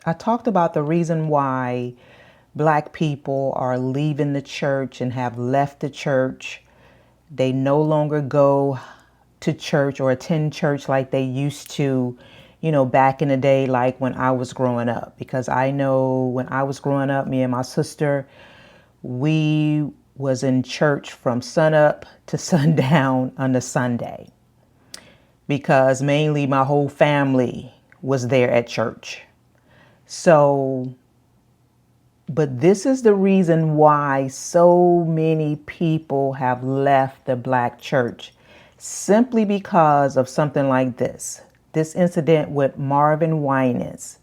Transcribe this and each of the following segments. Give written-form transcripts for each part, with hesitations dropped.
I talked about the reason why Black people are leaving the church and have left the church. They no longer go to church or attend church like they used to, back in the day, like when I was growing up. Because I know when I was growing up, me and my sister, we was in church from sunup to sundown on a Sunday. Because mainly my whole family was there at church. So, but this is the reason why so many people have left the Black church, simply because of something like this incident with Marvin Winans,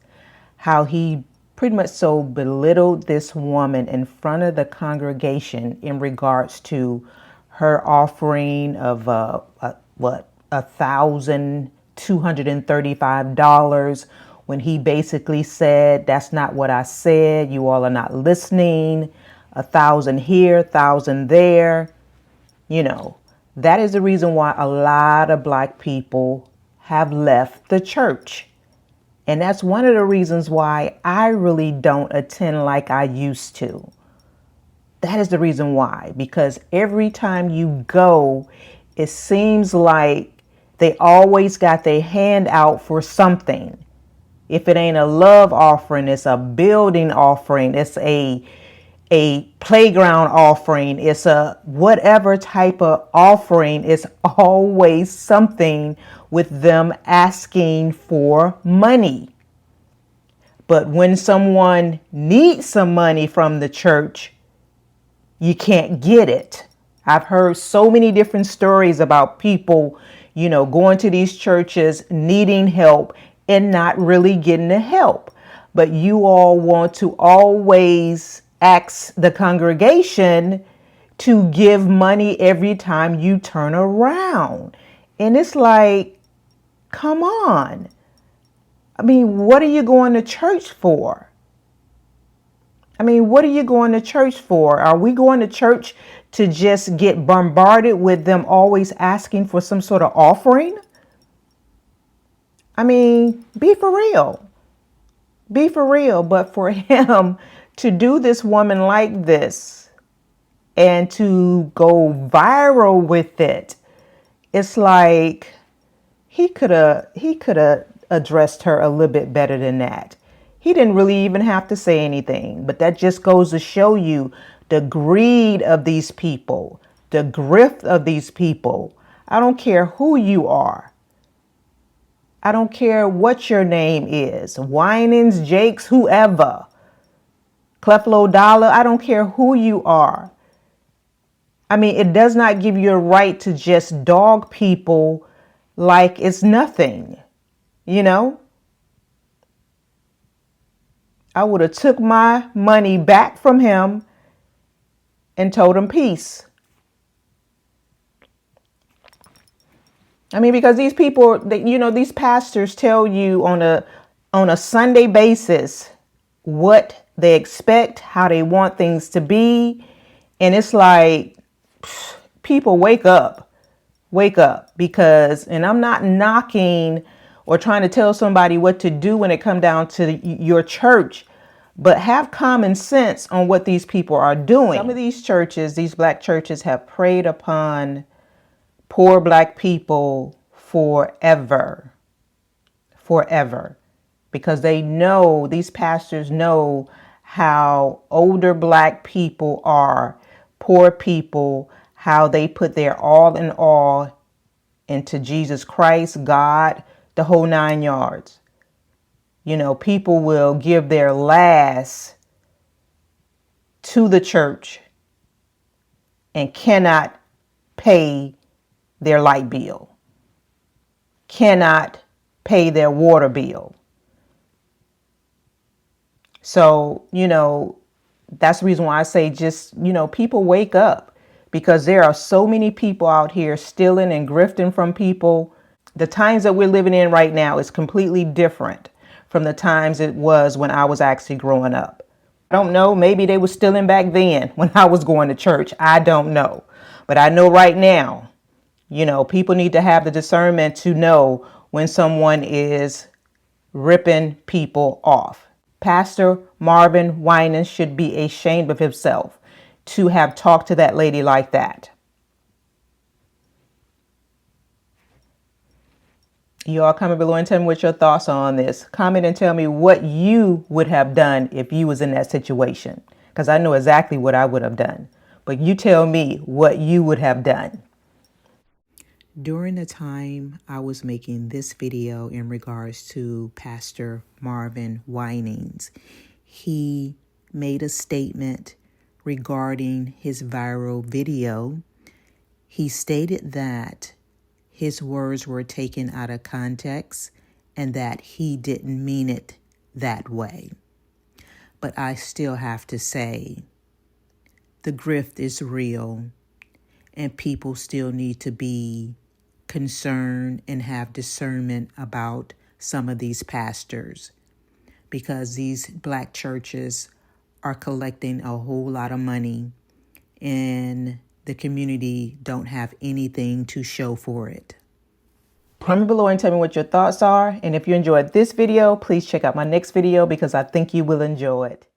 how he pretty much so belittled this woman in front of the congregation in regards to her offering of $1,235, when he basically said, that's not what I said. You all are not listening. 1,000 here, 1,000 there. That is the reason why a lot of Black people have left the church. And that's one of the reasons why I really don't attend like I used to. That is the reason why, because every time you go, it seems like they always got their hand out for something. If it ain't a love offering, it's a building offering, it's a playground offering, it's a whatever type of offering, it's always something with them asking for money. But when someone needs some money from the church, you can't get it. I've heard so many different stories about people, going to these churches, needing help and not really getting the help. But you all want to always ask the congregation to give money every time you turn around. And it's like, come on. I mean, what are you going to church for? What are you going to church for? Are we going to church to just get bombarded with them always asking for some sort of offering? Be for real. Be for real. But for him to do this woman like this and to go viral with it, it's like he could have addressed her a little bit better than that. He didn't really even have to say anything, but that just goes to show you the greed of these people, the grift of these people. I don't care who you are. I don't care what your name is. Winans, Jakes, whoever. Cleflo Dollar, I don't care who you are. It does not give you a right to just dog people like it's nothing, I would have took my money back from him and told him peace. Because these people, these pastors tell you on a Sunday basis what they expect, how they want things to be. And it's like, people wake up, because, and I'm not knocking or trying to tell somebody what to do when it comes down to your church, but have common sense on what these people are doing. Some of these churches, these Black churches, have preyed upon poor Black people forever, because they know, these pastors know how older Black people are, poor people, how they put their all in all into Jesus Christ, God, the whole 9 yards. People will give their last to the church and cannot pay their light bill, cannot pay their water bill. So, that's the reason why I say just, people wake up, because there are so many people out here stealing and grifting from people. The times that we're living in right now is completely different from the times it was when I was actually growing up. I don't know. Maybe they were stealing back then when I was going to church. I don't know. But I know right now, people need to have the discernment to know when someone is ripping people off. Pastor Marvin Winans should be ashamed of himself to have talked to that lady like that. You all comment below and tell me what your thoughts are on this. Comment and tell me what you would have done if you was in that situation. Because I know exactly what I would have done. But you tell me what you would have done. During the time I was making this video in regards to Pastor Marvin Winans, he made a statement regarding his viral video. He stated that his words were taken out of context and that he didn't mean it that way. But I still have to say, the grift is real and people still need to be concerned and have discernment about some of these pastors, because these black churches are collecting a whole lot of money and the community don't have anything to show for it. Comment below and tell me what your thoughts are. And if you enjoyed this video, please check out my next video because I think you will enjoy it.